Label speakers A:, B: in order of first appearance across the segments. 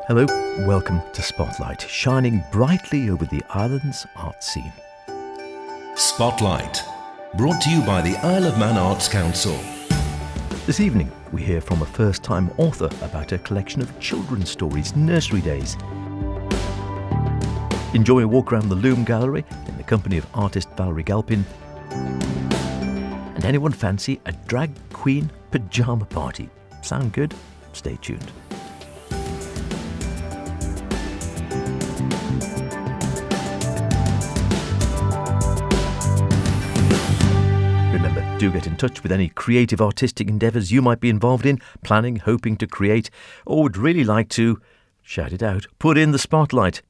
A: Hello, welcome to Spotlight, shining brightly over the island's art scene.
B: Spotlight, brought to you by the Isle of Man Arts Council.
A: This evening, we hear from a first-time author about her collection of children's stories, Nursery Days. Enjoy a walk around the Loom Gallery in the company of artist Valerie Galpin. And anyone fancy a drag queen pyjama party? Sound good? Stay tuned. Remember, do get in touch with any creative artistic endeavours you might be involved in, planning, hoping to create, or would really like to, shout it out, put in the spotlight.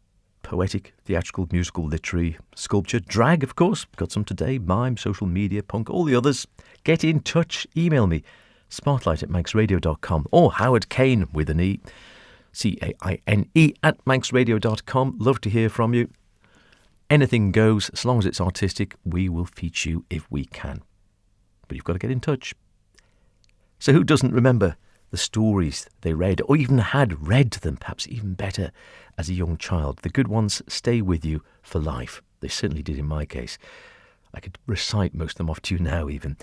A: Poetic, theatrical, musical, literary, sculpture, drag, of course. Got some today, mime, social media, punk, all the others. Get in touch, email me, spotlight@manxradio.com, or Howard Kane with an E, Caine @manxradio.com. Love to hear from you. Anything goes, as long as it's artistic, we will feature you if we can. But you've got to get in touch. So who doesn't remember the stories they read, or even had read them, perhaps even better, as a young child? The good ones stay with you for life. They certainly did in my case. I could recite most of them off to you now even.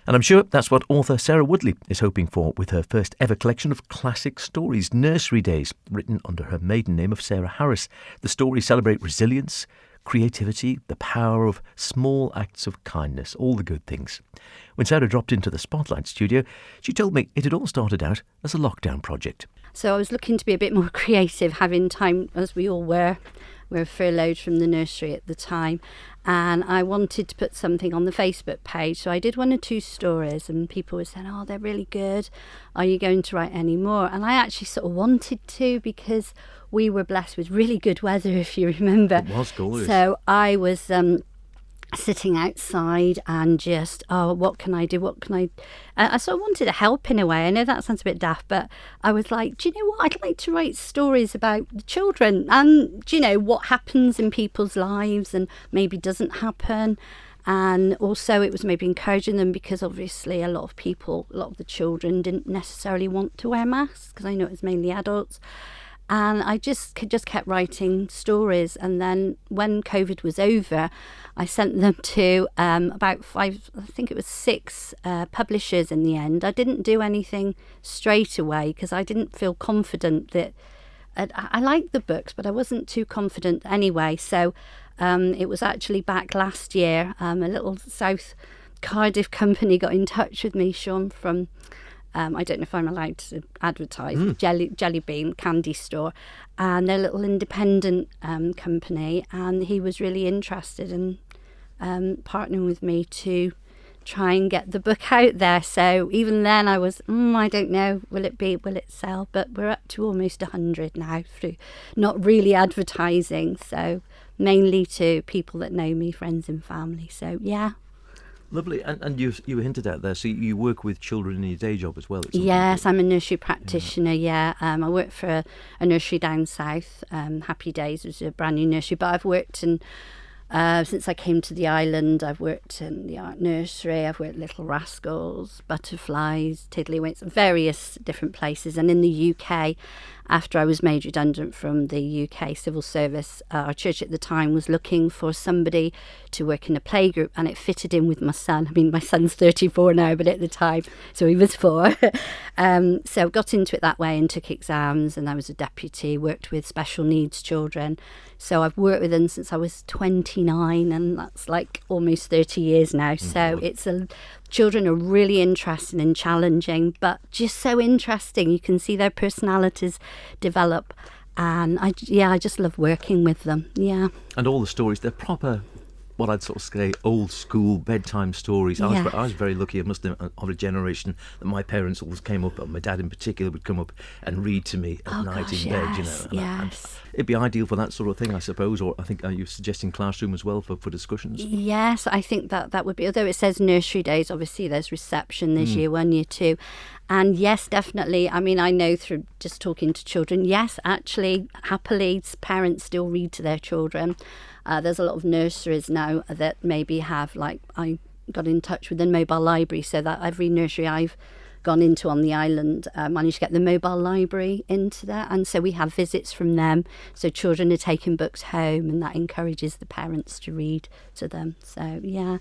A: And I'm sure that's what author Sarah Woodley is hoping for with her first ever collection of classic stories, Nursery Days, written under her maiden name of Sarah Harris. The stories celebrate resilience, creativity, the power of small acts of kindness, all the good things. When Sarah dropped into the Spotlight studio, she told me it had all started out as a lockdown project.
C: So I was looking to be a bit more creative, having time, as we all were. We were furloughed from the nursery at the time, and I wanted to put something on the Facebook page. So I did one or two stories, and people were saying, "Oh, they're really good. Are you going to write any more?" And I actually sort of wanted to, because we were blessed with really good weather, if you remember.
A: It was gorgeous.
C: So I was sitting outside and just, what can I do? I sort of wanted to help in a way. I know that sounds a bit daft, but I was like, do you know what? I'd like to write stories about the children and, do you know, what happens in people's lives and maybe doesn't happen. And also it was maybe encouraging them, because obviously a lot of the children didn't necessarily want to wear masks, because I know it was mainly adults. And I just kept writing stories. And then when COVID was over, I sent them to about 6 publishers in the end. I didn't do anything straight away because I didn't feel confident that... I liked the books, but I wasn't too confident anyway. So it was actually back last year, a little South Cardiff company got in touch with me, Sean, from... I don't know if I'm allowed to advertise, Jelly Bean Candy Store, and they're a little independent company, and he was really interested in partnering with me to try and get the book out there. So even then I was, I don't know, will it sell? But we're up to almost 100 now through not really advertising, so mainly to people that know me, friends and family. So yeah.
A: Lovely. And you hinted at there, so you work with children in your day job as well?
C: Yes, I'm a nursery practitioner, yeah. I work for a nursery down south. Happy Days was a brand new nursery, but I've worked in... since I came to the island, I've worked in the art nursery, I've worked Little Rascals, Butterflies, Tiddlywinks, various different places. And in the UK, after I was made redundant from the UK civil service, our church at the time was looking for somebody to work in a playgroup, and it fitted in with my son. I mean, my son's 34 now, but at the time, so he was 4. So got into it that way and took exams, and I was a deputy, worked with special needs children. So I've worked with them since I was 29, and that's like almost 30 years now. So children are really interesting and challenging, but just so interesting. You can see their personalities develop, and I just love working with them. Yeah.
A: And all the stories, they're proper, what I'd sort of say, old school bedtime stories. I was very lucky, I must admit, of a generation that my parents always came up, and my dad in particular would come up and read to me at night in bed, you know. And it'd be ideal for that sort of thing, I suppose. Or I think, are you suggesting classroom as well for discussions?
C: Yes, I think that would be, although it says Nursery Days, obviously there's reception, there's year 1, year 2. And yes, definitely. I mean, I know through just talking to children, yes, actually, happily, parents still read to their children. There's a lot of nurseries now that maybe have, like, I got in touch with the mobile library, so that every nursery I've gone into on the island, managed to get the mobile library into there. And so we have visits from them. So children are taking books home, and that encourages the parents to read to them. So, yeah.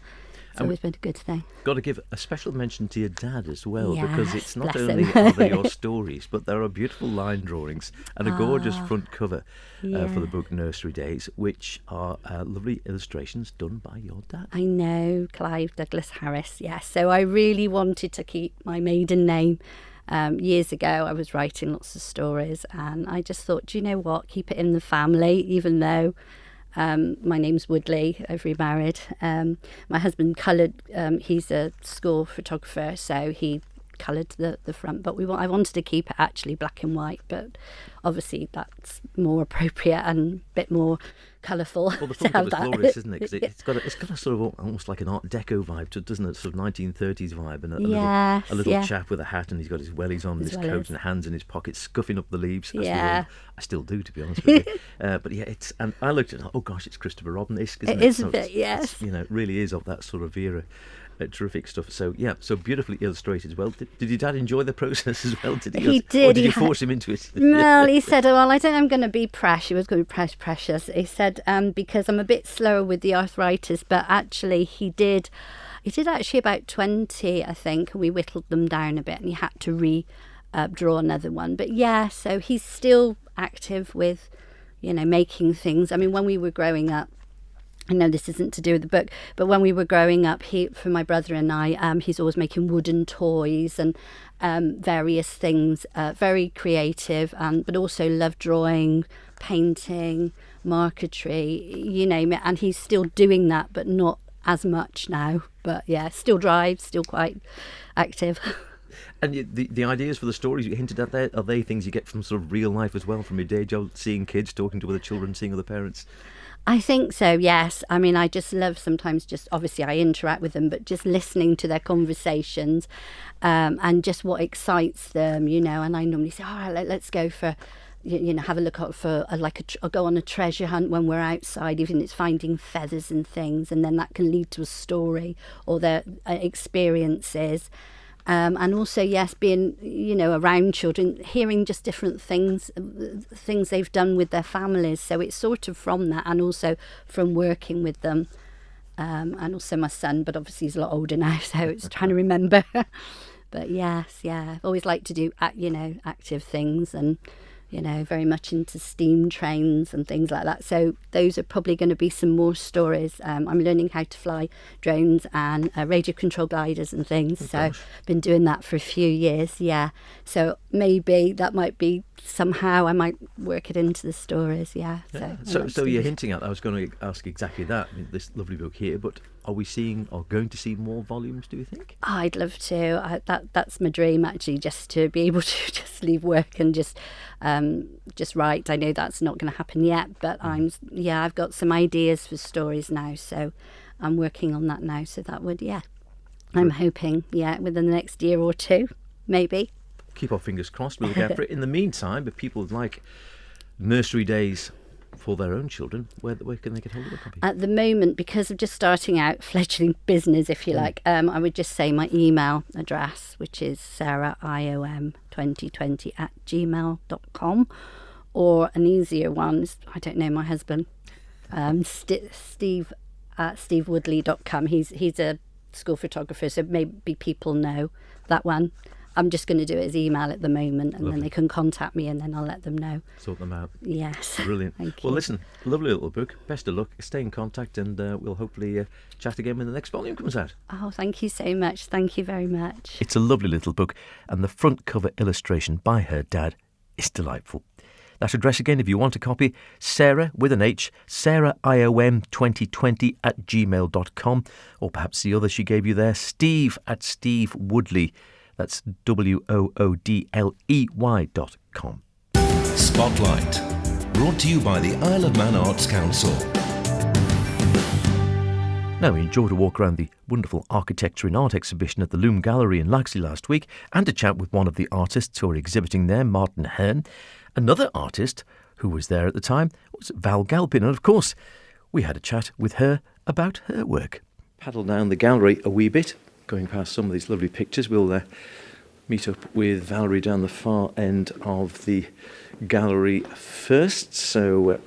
C: It's always been a good thing.
A: Got to give a special mention to your dad as well,
C: Yes,
A: because it's not
C: bless
A: only
C: him.
A: are they your stories, but there are beautiful line drawings and a gorgeous front cover for the book Nursery Days, which are lovely illustrations done by your dad.
C: I know, Clive Douglas Harris, yes. So I really wanted to keep my maiden name. Years ago, I was writing lots of stories, and I just thought, do you know what, keep it in the family, even though my name's Woodley, I've remarried. My husband coloured, he's a school photographer, so he coloured the front, but I wanted to keep it actually black and white, but obviously that's more appropriate and a bit more colourful.
A: Well, the front cover's glorious, isn't it? Because it's got a sort of almost like an Art Deco vibe to it, doesn't it? Sort of 1930s vibe, and a little chap with a hat, and he's got his wellies on, and his coat, and hands in his pockets, scuffing up the leaves. I still do, to be honest with you. But yeah, and I looked at it, oh gosh, it's Christopher Robin-esque, isn't it?
C: It is a bit, yes.
A: It really is of that sort of era. Terrific stuff. So yeah, so beautifully illustrated as well. Did your dad enjoy the process as well? Did he?
C: He did.
A: Or did you force him into it?
C: Well, he said, "Well, I think I'm going to be precious." He was going to be precious. He said, "Because I'm a bit slower with the arthritis." But actually, he did actually about 20, I think, and we whittled them down a bit, and he had to draw another one. But yeah, so he's still active with, making things. I mean, when we were growing up, I know this isn't to do with the book, but when we were growing up, for my brother and I, he's always making wooden toys and various things, very creative, but also loved drawing, painting, marquetry, you name it. And he's still doing that, but not as much now. But yeah, still drives, still quite active.
A: And the ideas for the stories you hinted at there, are they things you get from sort of real life as well, from your day job, seeing kids, talking to other children, seeing other parents?
C: I think so, yes. I mean, I just love sometimes obviously I interact with them, but just listening to their conversations and just what excites them, and I normally say, all right, let's go for, have a look out for or go on a treasure hunt when we're outside, even if it's finding feathers and things, and then that can lead to a story or their experiences. And also, yes, being, around children, hearing just different things they've done with their families. So it's sort of from that, and also from working with them. And also my son, but obviously he's a lot older now, so it's trying to remember. But yes, yeah, I've always liked to do, active things, and, very much into steam trains and things like that. So those are probably going to be some more stories. I'm learning how to fly drones and radio control gliders and things. So I've been doing that for a few years, yeah. So maybe that might be somehow I might work it into the stories, yeah.
A: So you're hinting at, I was going to ask exactly that, this lovely book here, but are we seeing or going to see more volumes, do you think?
C: I'd love to. That's my dream, actually, just to be able to just leave work and just write. I know that's not going to happen yet, but I've got some ideas for stories now, so I'm working on that now. So that would, I'm hoping, within the next year or two, maybe.
A: Keep our fingers crossed. We'll look out for it. In the meantime, if people would like Nursery Days for their own children, where can they get hold of a copy? At the moment, because of just starting out, fledgling business, if you like, I would just say my email address, which is sarahiom2020@gmail.com, or an easier one, I don't know, my husband, Steve at stevewoodley.com. He's a school photographer, so maybe people know that one. I'm just going to do it as email at the moment, and then they can contact me, and then I'll let them know. Sort them out. Yes. Brilliant. Thank you. Well, listen, lovely little book. Best of luck. Stay in contact, and we'll hopefully chat again when the next volume comes out. Oh, thank you so much. Thank you very much. It's a lovely little book, and the front cover illustration by her dad is delightful. That address again, if you want a copy, Sarah with an H, sarahiom2020@gmail.com, or perhaps the other she gave you there, Steve at stevewoodley. That's WOODLEY.com.
B: Spotlight, brought to you by the Isle of Man Arts Council.
A: Now, we enjoyed a walk around the wonderful Architecture in Art exhibition at the Loom Gallery in Laxley last week, and a chat with one of the artists who are exhibiting there, Martin Hearn. Another artist who was there at the time was Val Galpin, and of course, we had a chat with her about her work. Paddle down the gallery a wee bit, going past some of these lovely pictures. We'll meet up with Valerie down the far end of the gallery first. So,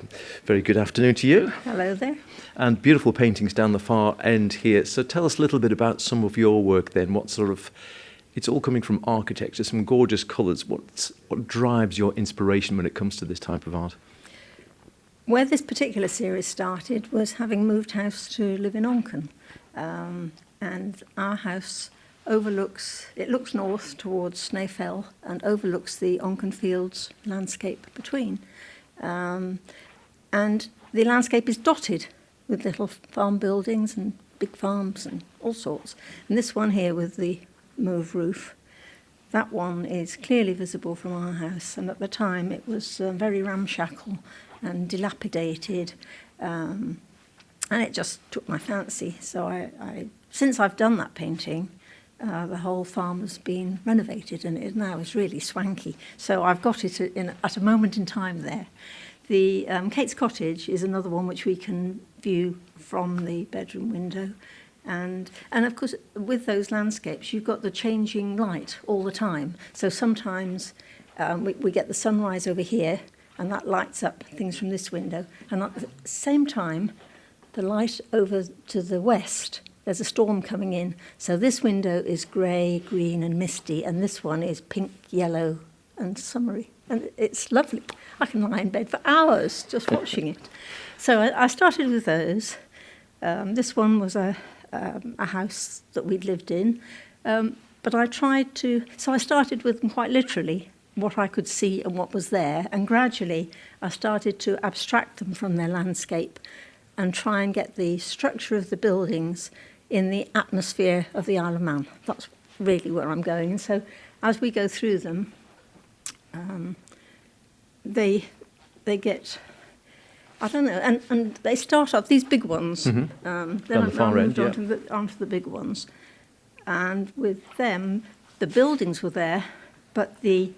A: very good afternoon to you.
D: Hello there.
A: And beautiful paintings down the far end here. So tell us a little bit about some of your work then. What sort of, it's all coming from architecture, some gorgeous colours. What drives your inspiration when it comes to this type of art?
D: Where this particular series started was having moved house to live in Onken. And our house looks north towards Snaefell and overlooks the Onken Fields landscape between. And the landscape is dotted with little farm buildings and big farms and all sorts. And this one here with the mauve roof, that one is clearly visible from our house. And at the time it was very ramshackle and dilapidated. And it just took my fancy. So I since I've done that painting, the whole farm has been renovated and it now is really swanky. So I've got it at a moment in time there. The Kate's Cottage is another one which we can view from the bedroom window. And of course, with those landscapes, you've got the changing light all the time. So sometimes we get the sunrise over here, and that lights up things from this window. And at the same time, the light over to the west, there's a storm coming in. So this window is grey, green and misty, and this one is pink, yellow and summery. And it's lovely. I can lie in bed for hours just watching it. So I started with those. This one was a house that we'd lived in. But I started with them quite literally, what I could see and what was there. And gradually I started to abstract them from their landscape and try and get the structure of the buildings in the atmosphere of the Isle of Man. That's really where I'm going. And so as we go through them, they get, I don't know, and they start off, these big ones, then
A: the far end,
D: onto the big ones. And with them, the buildings were there, but the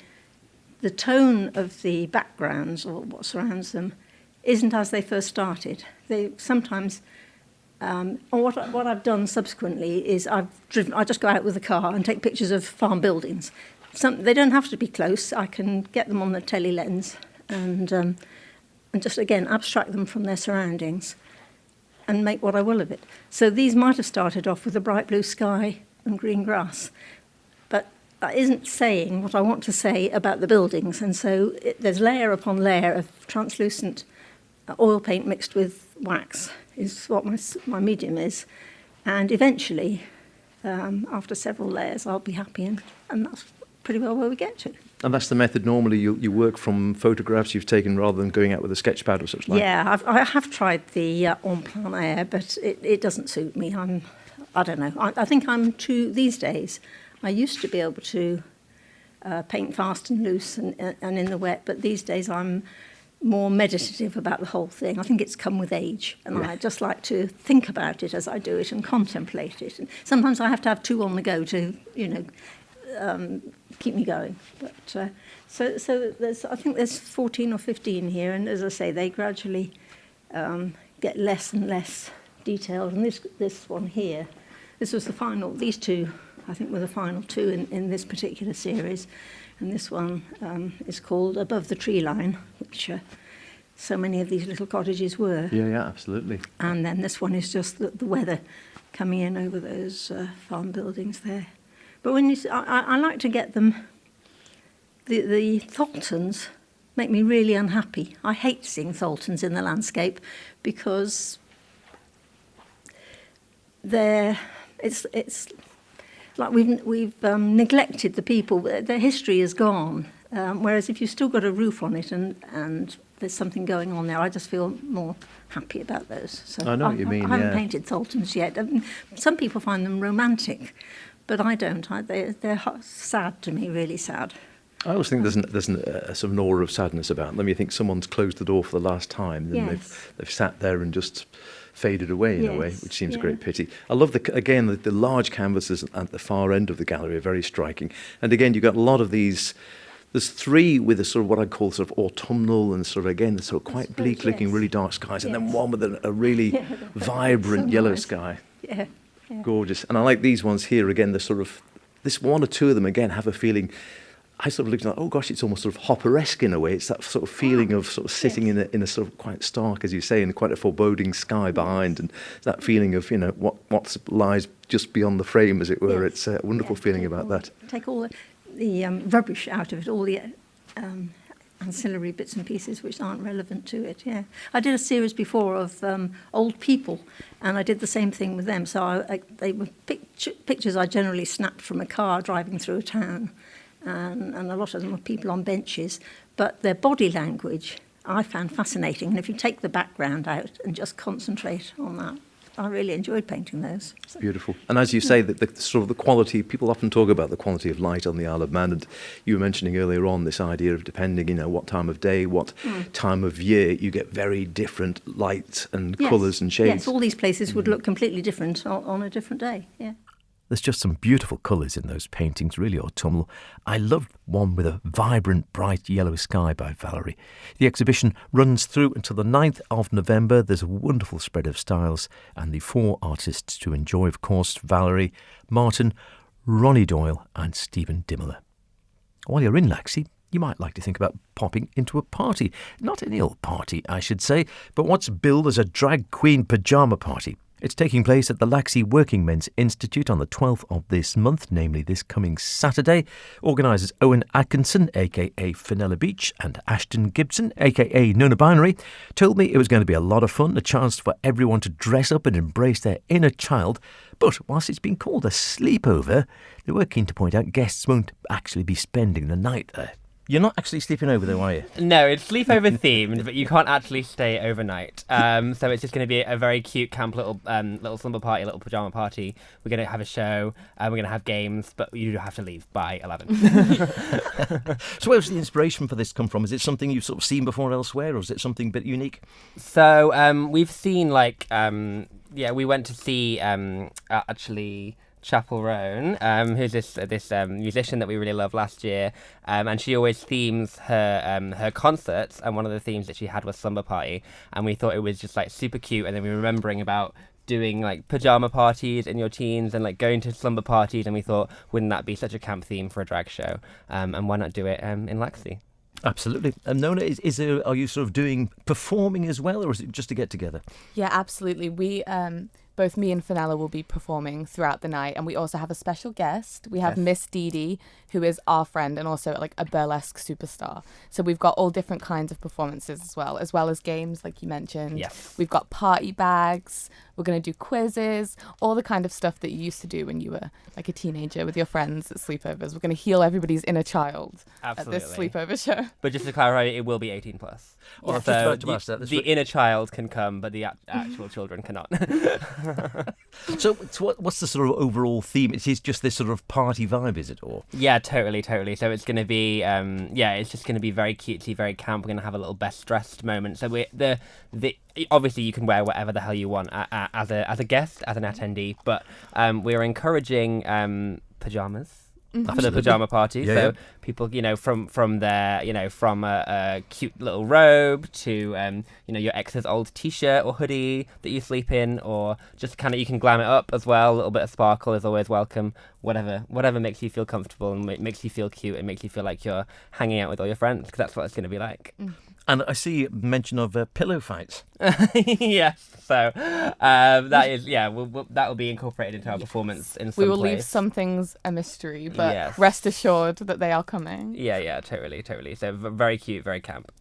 D: tone of the backgrounds or what surrounds them isn't as they first started. They sometimes, or what I've done subsequently is I just go out with a car and take pictures of farm buildings. They don't have to be close. I can get them on the tele lens and just, again, abstract them from their surroundings and make what I will of it. So these might have started off with a bright blue sky and green grass, but that isn't saying what I want to say about the buildings. And so there's layer upon layer of translucent oil paint mixed with wax is what my medium is. And eventually, after several layers, I'll be happy, and that's pretty well where we get to.
A: And that's the method normally you work from photographs you've taken rather than going out with a sketch pad or such like?
D: Yeah, I have tried the en plein air, but it doesn't suit me. I don't know. I think I'm too, these days, I used to be able to paint fast and loose and in the wet, but these days I'm more meditative about the whole thing. I think it's come with age, and I just like to think about it as I do it and contemplate it. And sometimes I have to have two on the go to, keep me going. But so I think there's 14 or 15 here, and as I say, they gradually get less and less detailed. And this one here, this was the final. These two, I think, were the final two in this particular series. And this one is called Above the Tree Line, which so many of these little cottages were.
A: Yeah, absolutely.
D: And then this one is just the weather coming in over those farm buildings there. But when I like to get them, the Tholtons make me really unhappy. I hate seeing Tholtons in the landscape because it's like we've neglected the people. Their history is gone. Whereas if you've still got a roof on it and there's something going on there, I just feel more happy about those. So
A: I know what you mean.
D: I haven't painted Tholtons yet. Some people find them romantic, but I don't. They're sad to me, really sad.
A: I always think there's a sort of an aura of sadness about them. You think someone's closed the door for the last time, and they've sat there and just faded away in a way, which seems a great pity. I love the large canvases at the far end of the gallery are very striking. And again, you've got a lot of these. There's three with a sort of what I'd call sort of autumnal and sort of, again, the sort of quite bleak looking, really dark skies, and then one with a really vibrant yellow sky.
D: Yeah.
A: Gorgeous. And I like these ones here again, they're this one or two of them, again, have a feeling. I sort of looked at, oh gosh, it's almost sort of Hopper-esque in a way. It's that sort of feeling of sort of sitting in a sort of quite stark, as you say, and quite a foreboding sky behind, and that feeling of, what lies just beyond the frame, as it were.
D: Yes.
A: It's a wonderful feeling about that.
D: Take all the rubbish out of it, all the ancillary bits and pieces which aren't relevant to it, yeah. I did a series before of old people, and I did the same thing with them. So they were pictures I generally snapped from a car driving through a town. And a lot of them were people on benches, but their body language I found fascinating. And if you take the background out and just concentrate on that, I really enjoyed painting those.
A: Beautiful. And as you say, that the sort of the quality, people often talk about the quality of light on the Isle of Man, and you were mentioning earlier on this idea of depending, what time of day, what time of year, you get very different lights and colours and shades.
D: Yes, all these places would look completely different on a different day, yeah.
A: There's just some beautiful colours in those paintings, really autumnal. I loved one with a vibrant, bright yellow sky by Valerie. The exhibition runs through until the 9th of November. There's a wonderful spread of styles, and the 4 artists to enjoy, of course, Valerie, Martin, Ronnie Doyle and Stephen Dimmler. While you're in Laxey, you might like to think about popping into a party. Not any old party, I should say, but what's billed as a drag queen pyjama party. It's taking place at the Laxey Working Men's Institute on the 12th of this month, namely this coming Saturday. Organisers Owen Atkinson, a.k.a. Fenella Beach, and Ashton Gibson, a.k.a. Nona Binary, told me it was going to be a lot of fun, a chance for everyone to dress up and embrace their inner child. But whilst it's been called a sleepover, they were keen to point out guests won't actually be spending the night there. You're not actually sleeping over there, are you?
E: No, it's sleepover themed, but you can't actually stay overnight. So it's just going to be a very cute camp little slumber party, little pyjama party. We're going to have a show, we're going to have games, but you do have to leave by 11.
A: So where does the inspiration for this come from? Is it something you've sort of seen before elsewhere, or is it something a bit unique?
E: So we've seen we went to see actually Chapel Roan, who's this musician that we really loved last year, and she always themes her concerts, and one of the themes that she had was slumber party, and we thought it was just super cute, and then we were remembering about doing pyjama parties in your teens and going to slumber parties, and we thought, wouldn't that be such a camp theme for a drag show, and why not do it in Laxey? Absolutely.
A: Nona, are you sort of performing as well, or is it just a get together?
F: Yeah, absolutely. We both me and Fenella will be performing throughout the night, and we also have a special guest. We have Miss Dee Dee, who is our friend and also a burlesque superstar. So we've got all different kinds of performances as well as games, like you mentioned.
E: Yes.
F: We've got party bags. We're going to do quizzes, all the kind of stuff that you used to do when you were a teenager with your friends at sleepovers. We're going to heal everybody's inner child at this sleepover show.
E: But just to clarify, it will be 18 plus.
A: Well,
E: so the inner child can come, but the actual children cannot.
A: So what's the sort of overall theme? It is just this sort of party vibe, is it? Or
E: yeah, totally. So it's going to be it's just going to be very cutesy, very camp. We're going to have a little best dressed moment. So obviously you can wear whatever the hell you want as a guest, as an attendee, but we're encouraging pajamas. For the pyjama party, people, from their, from a cute little robe to, your ex's old t-shirt or hoodie that you sleep in, or just you can glam it up as well. A little bit of sparkle is always welcome. Whatever makes you feel comfortable and makes you feel cute and makes you feel like you're hanging out with all your friends, because that's what it's going to be like.
A: And I see mention of pillow fights.
E: Yes, so that is that will be incorporated into our performance in some
F: We will
E: place.
F: leave some things a mystery, but
E: Yes.
F: rest assured that they are coming.
E: Yeah, totally. So very cute, very camp.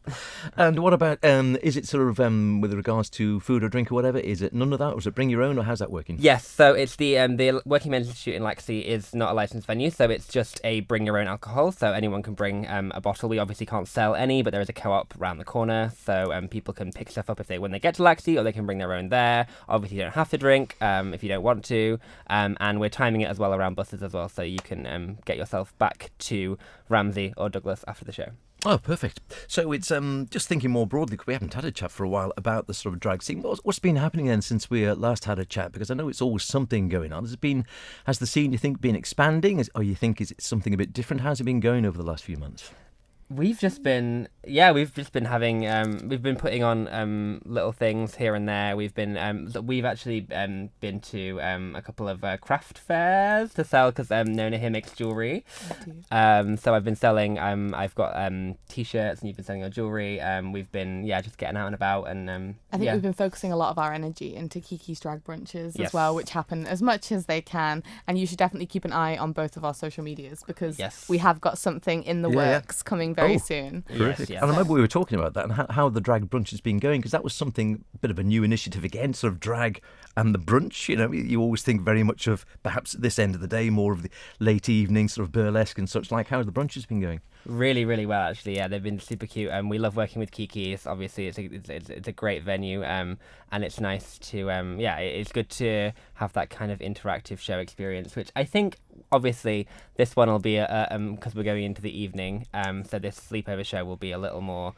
A: And what about is it sort of with regards to food or drink or whatever? Is it none of that, or is it bring your own, or how's that working?
E: Yes, so it's the Working Men's Institute in Laxey is not a licensed venue, so it's just a bring your own alcohol. So anyone can bring a bottle. We obviously can't sell any, but there is a co-op around the corner, so people can pick stuff up when they get to Laxey, or they can bring their own there. Obviously, you don't have to drink if you don't want to, and we're timing it as well around buses as well, so you can get yourself back to Ramsey or Douglas after the show.
A: Oh, perfect. So it's just thinking more broadly, because we haven't had a chat for a while about the sort of drag scene. What's been happening then since we last had a chat? Because I know it's always something going on. Has the scene, you think, been expanding? Or you think is it something a bit different? How's it been going over the last few months?
E: We've just been Yeah, we've just been having we've been putting on little things here and there. We've actually been to a couple of craft fairs to sell, because Nona here makes jewelry. So I've been selling. I've got t-shirts, and you've been selling your jewelry. We've been just getting out and about, and
F: I think we've been focusing a lot of our energy into Kiki's drag brunches as well, which happen as much as they can. And you should definitely keep an eye on both of our social medias, because we have got something in the works coming very soon.
A: Terrific. And I remember we were talking about that and how the drag brunch has been going, because that was something, a bit of a new initiative again, sort of drag and the brunch. You know, you always think very much of perhaps at this end of the day, more of the late evening sort of burlesque and such like. How the brunch has been going?
E: Really, really well, actually. Yeah, they've been super cute, and we love working with Kiki. Obviously, it's a great venue, and it's nice to it's good to have that kind of interactive show experience, which I think obviously this one will be because we're going into the evening, so this sleepover show will be a little more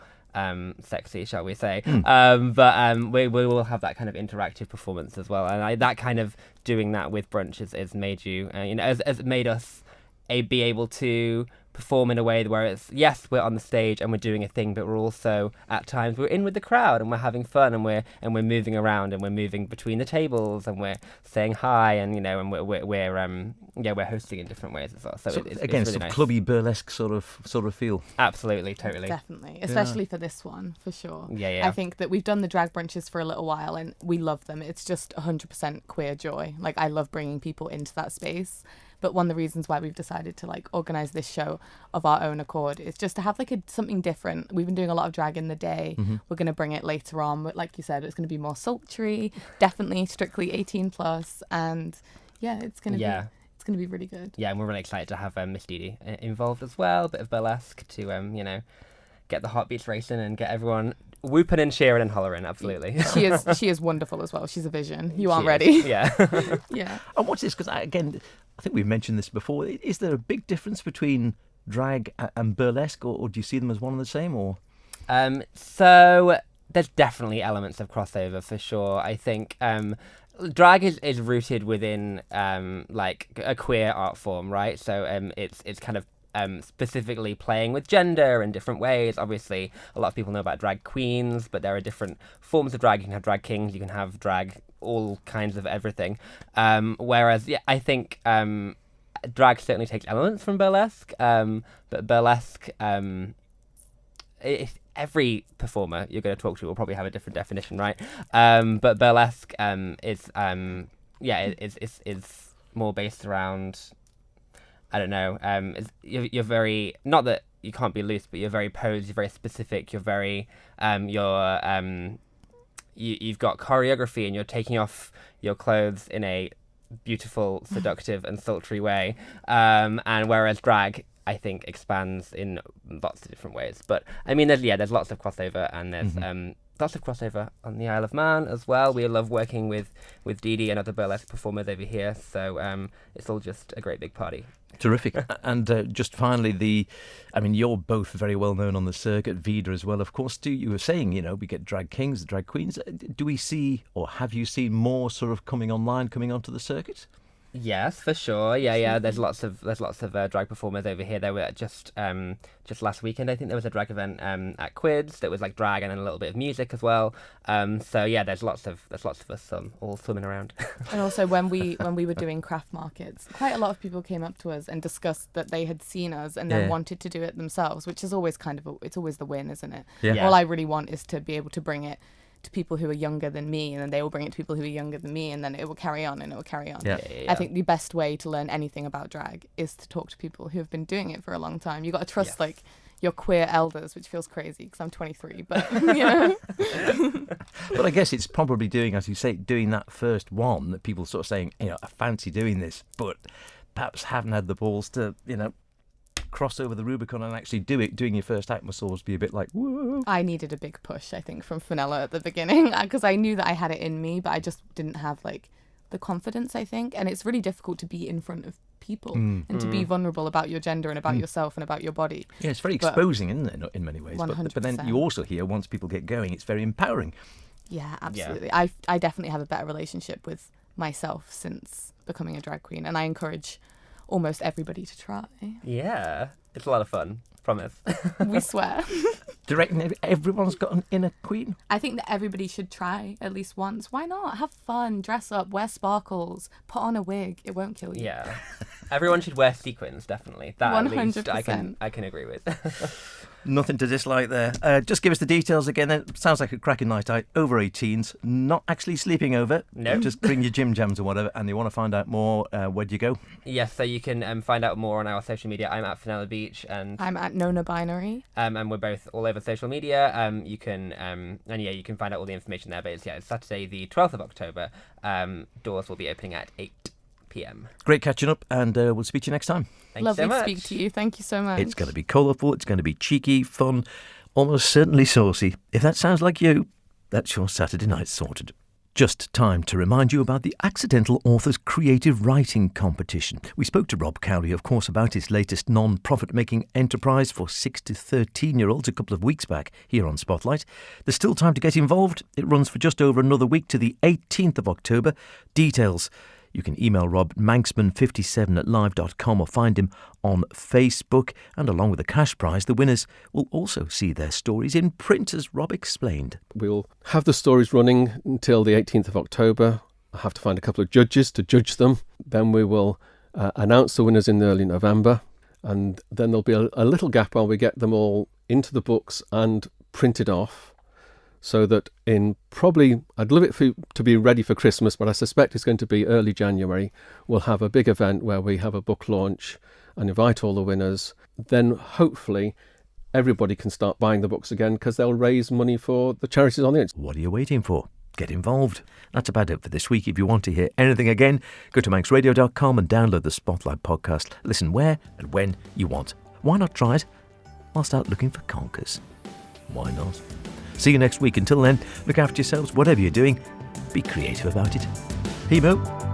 E: sexy, shall we say. But we will have that kind of interactive performance as well, and that kind of doing that with brunch has made you has made us be able to perform in a way where it's, yes, we're on the stage and we're doing a thing, but we're also at times we're in with the crowd and we're having fun, and we're moving around, and we're moving between the tables, and we're saying hi, and and we're hosting in different ways as well. So it's
A: again,
E: really
A: sort of
E: nice.
A: clubby burlesque sort of feel.
E: Absolutely, totally.
F: Definitely, especially for this one, for sure.
E: Yeah.
F: I think that we've done the drag brunches for a little while, and we love them. It's just 100% queer joy. Like, I love bringing people into that space. But one of the reasons why we've decided to organise this show of our own accord is just to have something different. We've been doing a lot of drag in the day. We're going to bring it later on, but like you said, it's going to be more sultry, definitely strictly 18+, and it's going to be really good.
E: Yeah, and we're really excited to have Miss Dee involved as well, a bit of burlesque to get the heartbeats racing and get everyone whooping and cheering and hollering. Absolutely.
F: She is wonderful as well. She's a vision. You aren't ready.
E: Yeah.
F: Yeah.
A: And what's this? Because I think we've mentioned this before. Is there a big difference between drag and burlesque, or do you see them as one and the same? Or
E: so there's definitely elements of crossover for sure. I think drag is rooted within a queer art form, right? So it's kind of specifically playing with gender in different ways. Obviously, a lot of people know about drag queens, but there are different forms of drag. You can have drag kings, you can have drag, all kinds of everything. Whereas, I think drag certainly takes elements from burlesque, but burlesque, every performer you're going to talk to will probably have a different definition, right? But burlesque is more based around, I don't know. You're very, not that you can't be loose, but you're very posed. You're very specific. You're very you've got choreography, and you're taking off your clothes in a beautiful, seductive, and sultry way. And whereas drag, I think, expands in lots of different ways. But I mean, there's lots of crossover, and there's lots of crossover on the Isle of Man as well. We love working with Dee and other burlesque performers over here. So it's all just a great big party.
A: Terrific. And just finally, you're both very well known on the circuit, Vida as well, of course. You were saying, we get drag kings, drag queens. Do we see, or have you seen more sort of coming onto the circuit?
E: Yes, for sure. Yeah. There's lots of drag performers over here. There were just last weekend, I think there was a drag event at Quids that was like drag and then a little bit of music as well. So yeah, there's lots of us all swimming around.
F: And also when we were doing craft markets, quite a lot of people came up to us and discussed that they had seen us and then wanted to do it themselves, which is always it's always the win, isn't it?
A: Yeah.
F: All I really want is to be able to bring it to people who are younger than me, and then they will bring it to people who are younger than me, and then it will carry on and it will carry on.
A: Yeah.
F: I think the best way to learn anything about drag is to talk to people who have been doing it for a long time. You got to trust your queer elders, which feels crazy because I'm 23, but
A: But I guess it's probably doing, as you say, doing that first one that people sort of saying, I fancy doing this, but perhaps haven't had the balls to, cross over the Rubicon and actually do it. Doing your first act must always be a bit like, whoa.
F: I needed a big push, I think, from Fenella at the beginning, because I knew that I had it in me, but I just didn't have the confidence, I think. And it's really difficult to be in front of people and to be vulnerable about your gender and about yourself and about your body.
A: Yeah, it's very exposing, isn't it, in many ways?
F: 100%.
A: But then you also hear, once people get going, it's very empowering.
F: Yeah, absolutely. Yeah. I definitely have a better relationship with myself since becoming a drag queen, and I encourage almost everybody to try.
E: Yeah, it's a lot of fun. Promise.
F: We swear.
A: Do you reckon everyone's got an inner queen?
F: I think that everybody should try at least once. Why not? Have fun, dress up, wear sparkles, put on a wig. It won't kill you.
E: Yeah. Everyone should wear sequins, definitely. That
F: 100%.
E: at least I can agree with.
A: Nothing to dislike there. Just give us the details again then. Sounds like a cracking night out. Over 18s, not actually sleeping over.
E: No.
A: Just bring your gym jams or whatever, and you want to find out more, where'd you go?
E: Yes, so you can find out more on our social media. I'm at Fenella Beach, and
F: I'm at Nona Binary.
E: and we're both all over social media. You can you can find out all the information there. But it's Saturday the 12th of October. Doors will be opening at 8 p.m.
A: Great catching up, and we'll speak to you next time.
E: Thank
F: Lovely
E: you so much.
F: to speak to you. Thank you so much.
A: It's going to be colourful, it's going to be cheeky, fun, almost certainly saucy. If that sounds like you, that's your Saturday night sorted. Just time to remind you about the Accidental Authors Creative Writing Competition. We spoke to Rob Cowley, of course, about his latest non-profit-making enterprise for 6 to 13-year-olds a couple of weeks back here on Spotlight. There's still time to get involved. It runs for just over another week to the 18th of October. Details: you can email Rob manxman57@live.com or find him on Facebook. And along with the cash prize, the winners will also see their stories in print, as Rob explained.
G: We'll have the stories running until the 18th of October. I have to find a couple of judges to judge them. Then we will announce the winners in early November. And then there'll be a little gap while we get them all into the books and printed off. So that in probably, I'd love it to be ready for Christmas, but I suspect it's going to be early January. We'll have a big event where we have a book launch and invite all the winners. Then hopefully everybody can start buying the books again because they'll raise money for the charities on the internet.
A: What are you waiting for? Get involved. That's about it for this week. If you want to hear anything again, go to manxradio.com and download the Spotlight podcast. Listen where and when you want. Why not try it whilst out looking for conkers? Why not? See you next week. Until then, look after yourselves. Whatever you're doing, be creative about it. Hemo.